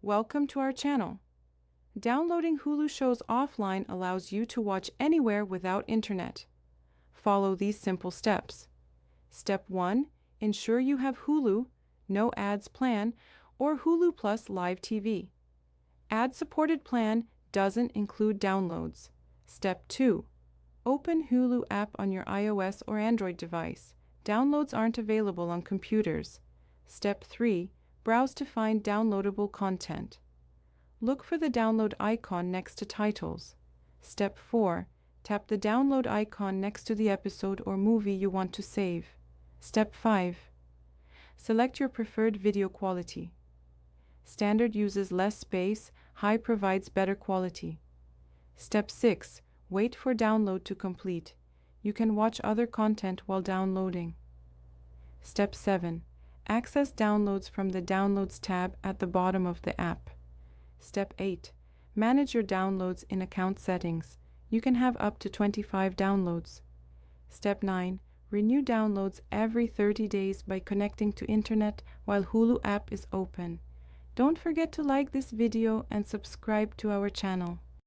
Welcome to our channel. Downloading Hulu shows offline allows you to watch anywhere without internet. Follow these simple steps. Step 1. Ensure you have Hulu, no ads plan, or Hulu Plus Live TV. Ad-supported plan doesn't include downloads. Step 2. Open Hulu app on your iOS or Android device. Downloads aren't available on computers. Step 3. Browse to find downloadable content. Look for the download icon next to titles. Step 4. Tap the download icon next to the episode or movie you want to save. Step 5. Select your preferred video quality. Standard uses less space, high provides better quality. Step 6. Wait for download to complete. You can watch other content while downloading. Step 7. Access downloads from the Downloads tab at the bottom of the app. Step 8. Manage your downloads in account settings. You can have up to 25 downloads. Step 9. Renew downloads every 30 days by connecting to internet while Hulu app is open. Don't forget to like this video and subscribe to our channel.